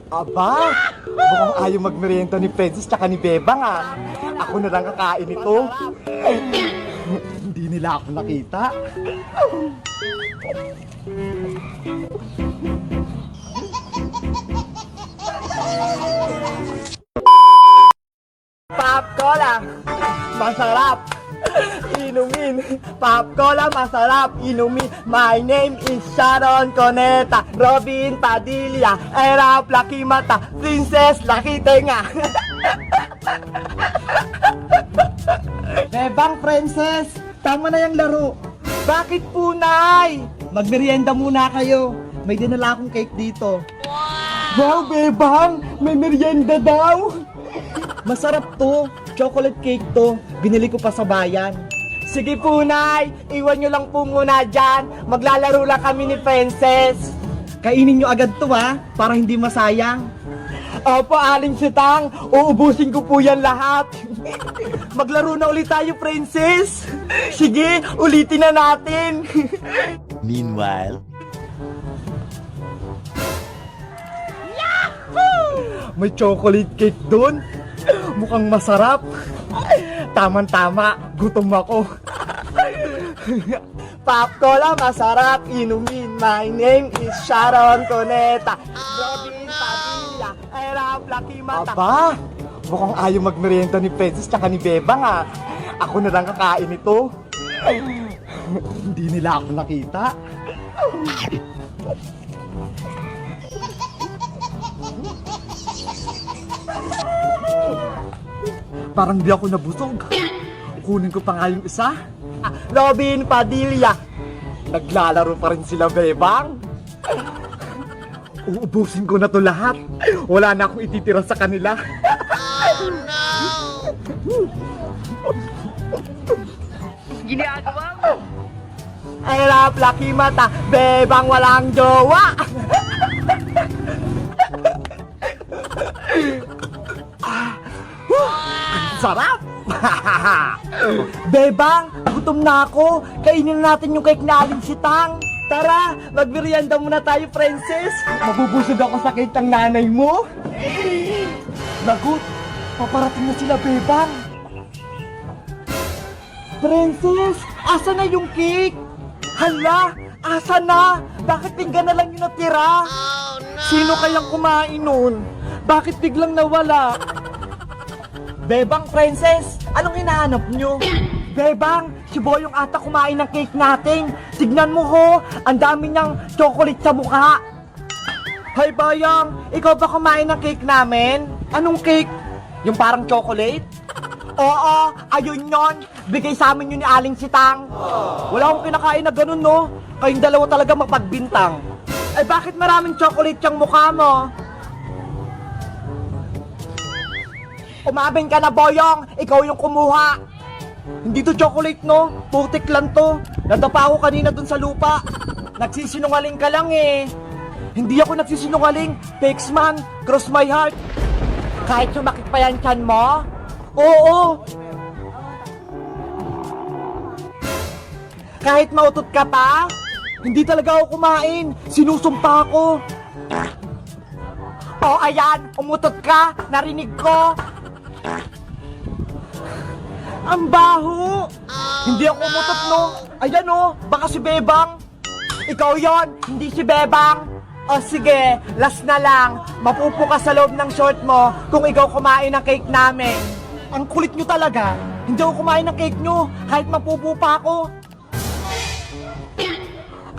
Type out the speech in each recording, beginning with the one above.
Aba, mukhang ayaw magmerienda ni Princess tsaka ni Bebang ah. Ako na lang kakain ito. Hindi nila ako nakita. Pop Cola, masarap inumin. Pop Cola, masarap inumin. My name is Sharon Coneta, Robin Padilla, Erap Laki Mata, Princess Laki Tenga. Bebang, Princess, tama na yung laro. Bakit po, Nay? Magmerienda muna kayo. May dinala akong cake dito. Wow, Bebang! May merienda daw! Masarap to. Chocolate cake to. Binili ko pa sa bayan. Sige po, Nay. Iwan nyo lang po muna dyan. Maglalaro lang kami ni Princess. Kainin nyo agad to ha, para hindi masayang. Opo, Aling Sitang. Uubusin ko po yan lahat. Maglaro na ulit tayo, Princess. Sige, ulitin na natin. Meanwhile, May chocolate cake dun. Mukhang masarap. Taman-tama, gutom ako. Pop Cola, masarap inumin. My name is Sharon Coneta, Robin Padilla, Erap Laki Mata. Aba, mukhang ayaw magmerienda ni Princess tsaka ni Bebang ah. Ako na lang kakain ito. Hindi nila ako nakita. Parang di ako nabusog. Kunin ko pa nga yung isa. Robin Padilla. Naglalaro pa rin sila, Bebang. Uubusin ko na to lahat. Wala na akong ititira sa kanila. Ginagawa mo? I love Lucky Mata. Bebang walang jowa. Sarap! Bebang, gutom na ako. Kainin natin yung cake na Aling Sitang. Tara, magmerienda muna tayo, Princess. Mabubusog ako sa cake ng nanay mo. Lagot, paparating na sila, Bebang. Princess, asa na yung cake? Hala, asa na? Bakit pinggan na lang yung natira? Sino kayang kumain nun? Bakit biglang nawala? Bebang, Princess, anong hinahanap nyo? Bebang, si Boyong ata kumain ng cake natin. Tignan mo ho, ang dami niyang chocolate sa mukha. Hay Boyong, ikaw ba kumain ng cake namin? Anong cake? Yung parang chocolate? Oo, ayun yon. Bigay sa amin yun ni Aling Sitang. Wala akong kinakain na ganun, no? Kayong dalawa talaga mapagbintang. Eh bakit maraming chocolate yung mukha mo? Umamin ka na, Boyong! Ikaw yung kumuha! Hindi to chocolate, no? Putik lang to. Nadapa ako kanina dun sa lupa. Nagsisinungaling ka lang eh. Hindi ako nagsisinungaling. Takes man, cross my heart. Kahit sumakit pa yan tiyan mo? Oo! Kahit mautot ka pa? Hindi talaga ako kumain. Sinusumpa ako. Oh, ayan! Umutot ka! Narinig ko! Ang baho! Hindi ako umutot, no? Ayan, oh! Baka si Bebang! Ikaw yon, hindi si Bebang! O sige, last na lang. Mapupo ka sa loob ng short mo kung ikaw kumain ng cake namin. Ang kulit nyo talaga. Hindi ako kumain ng cake nyo kahit mapupo pa ako.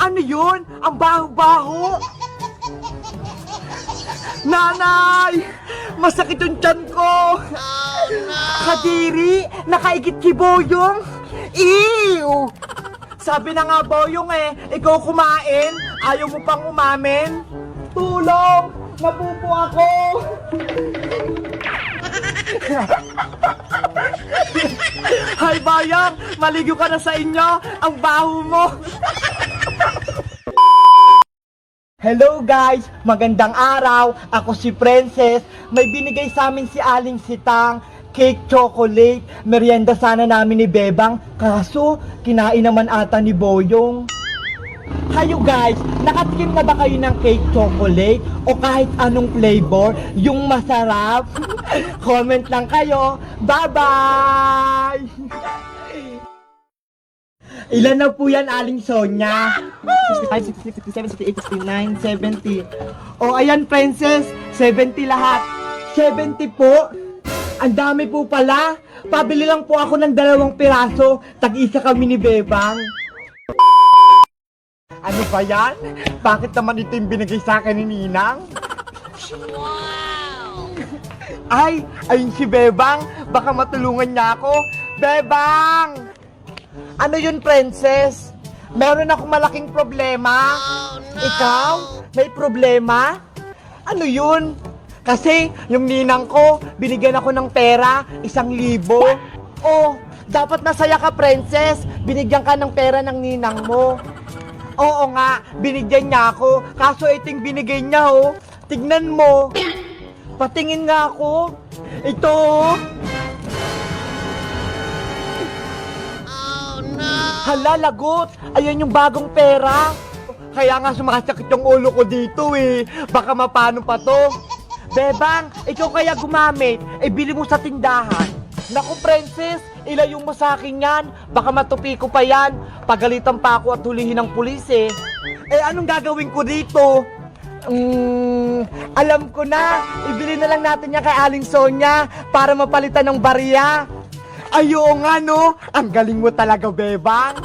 Ano yun? Ang baho-baho! Nanay! Masakit yung tiyan ko! Kadiri! Nakaigit si Boyong! Ew! Sabi na nga Boyong eh, ikaw kumain, ayaw mo pang umamin? Tulong! Napupo ako! Hay Bayang! Maligo ka na sa inyo! Ang baho mo! Hello guys! Magandang araw! Ako si Princess. May binigay sa amin si Aling Sitang. Cake chocolate. Merienda sana namin ni Bebang. Kaso, kinain naman ata ni Boyong. Kayo guys, nakatikim na ba kayo ng cake chocolate o kahit anong flavor yung masarap? Comment lang kayo. Bye-bye! Ilan na po yan, Aling Sonia? 65, 66, 67, 68, 69, 70. O ayan, princess, 70 lahat. 70 po. Ang dami po pala. Pabili lang po ako ng 2 piraso. Tag-isa kami ni Bebang. Ano ba yan? Bakit naman ito yung binigay sa akin ni Ninang? Ay, ayun si Bebang. Baka matulungan niya ako. Bebang! Ano yun, princess? Meron akong malaking problema. Ikaw? May problema? Ano yun? Kasi yung ninang ko, binigyan ako ng pera, 1,000. Oh, dapat nasaya ka, princess. Binigyan ka ng pera ng ninang mo. Oo nga, binigyan niya ako. Kaso iting binigay niya, oh. Tignan mo. Patingin nga ako. Ito, oh. Hala, lagot. Ayan yung bagong pera. Kaya nga sumasakit yung ulo ko dito, eh. Baka mapano pa to. Bebang, ikaw kaya gumamit. Bili mo sa tindahan. Naku, princess, ilayo mo sa akin yan. Baka matupi ko pa yan. Pagalitan pa ako at hulihin ng pulis, eh. Anong gagawin ko dito? Alam ko na. Ibili na lang natin yan kay Aling Sonia para mapalitan ng barya. Ayo nga, no? Ang galing mo talaga, Bebang.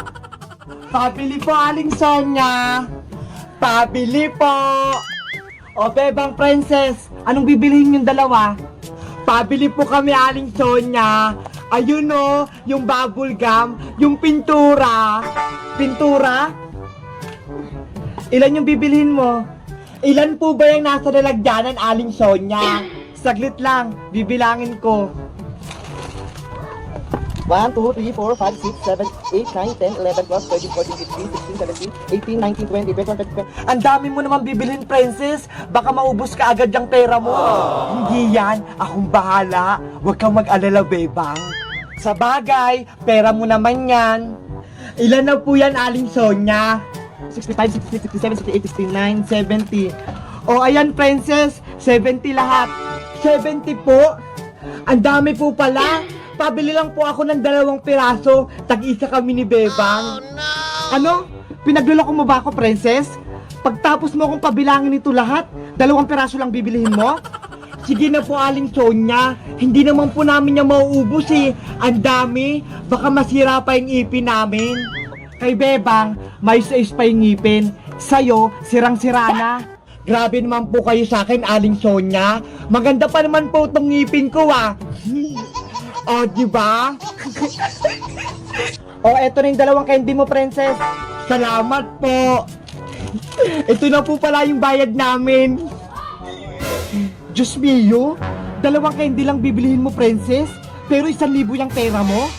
Pabili po, Aling Sonia. Pabili po. O, Bebang princess, anong bibilihin yung 2? Pabili po kami, Aling Sonia. Ayun, no? Yung bubble gum, yung pintura. Pintura? Ilan yung bibilihin mo? Ilan po ba yung nasa lalagyanan, Aling Sonia? Saglit lang, bibilangin ko. 1, 2, 3, 4, 5, 6, 7, 8, 9, 10, 11, 12, 13, 14, 15, 16, 17, 18, 19, 20, 21, 22. Ang dami mo naman bibilhin, princess. Baka maubos ka agad yung pera mo. Hindi yan. Akong bahala. Huwag kang mag-alala, Bebang. Sa bagay, pera mo naman yan. Ilan na po yan, Aling Sonia? 65, 66, 67, 68, 69, 70. O, ayan, princess. 70 lahat. 70 po. Ang dami po pala. Pabili lang po ako ng 2 piraso. Tag-isa kami ni Bebang. Ano? Pinagluloko mo ba ako, princess? Pagtapos mo akong pabilangin ito lahat, 2 piraso lang bibilihin mo? Sige na po, Aling Sonia. Hindi naman po namin yung mauubos, eh. Ang dami. Baka masira pa yung ipin namin. Kay Bebang, may sais pa yung ngipin. Sa'yo, sirang-sira na. Grabe naman po kayo sa akin, Aling Sonia. Maganda pa naman po itong ngipin ko, ah. O, diba? O, eto na yung 2 candy mo, princess. Salamat po. Ito na po pala yung bayad namin. Diyos mio, 2 candy lang bibilihin mo, princess. Pero 1,000 yung pera mo.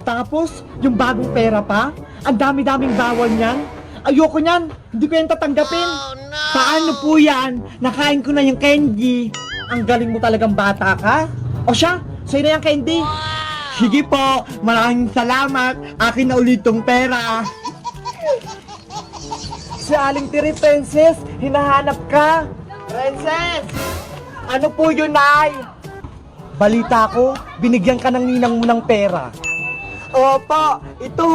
Tapos, yung bagong pera pa. Ang dami-daming bawal niyan. Ayoko niyan. Hindi ko yan tatanggapin. Paano po yan? Nakain ko na yung candy. Ang galing mo talagang bata ka. O siya, sa'yo na yung candy. Sige po, maraming salamat. Akin na ulit tong pera. Si Aling Tiri, princess, hinahanap ka. Princess! Ano po yun, Nay? Balita ko, binigyan ka ng ninang mo ng pera. Opo, ito.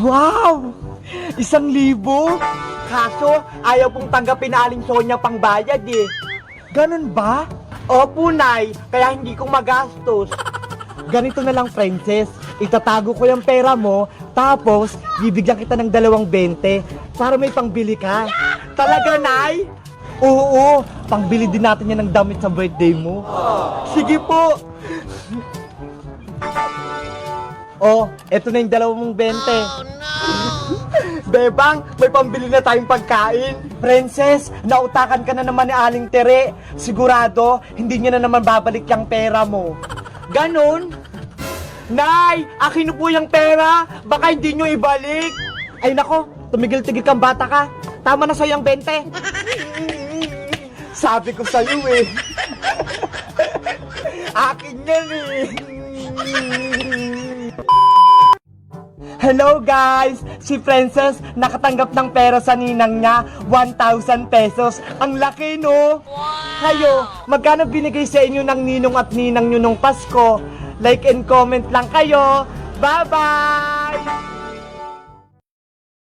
Wow! 1,000? Kaso, ayaw pong tanggapin na Aling Sonia pang bayad, eh. Ganun ba? Opo, Nay. Kaya hindi ko magastos. Ganito na lang, princess. Itatago ko yung pera mo, tapos bibigyan kita ng 2.20 para may pangbili ka. Talaga, Nay? Oo, pangbili din natin yan ng damit sa birthday mo. Sige po. Oh, eto na yung 2.20. Bebang, may pambili na tayong pagkain. Princess, nautakan ka na naman ni Aling Tere. Sigurado, hindi niya na naman babalik yung pera mo. Ganon? Nay, akin na po yung pera. Baka hindi nyo ibalik. Ay nako, tumigil-tigil kang bata ka. Tama na sa'yo yung 20. Sabi ko sa'yo eh. Akin yan eh. Hello guys! Si Princess nakatanggap ng pera sa ninang niya, 1,000 pesos. Ang laki no? Kayo, magkano binigay sa inyo ng ninong at ninang nyo nung Pasko? Like and comment lang kayo. Bye-bye!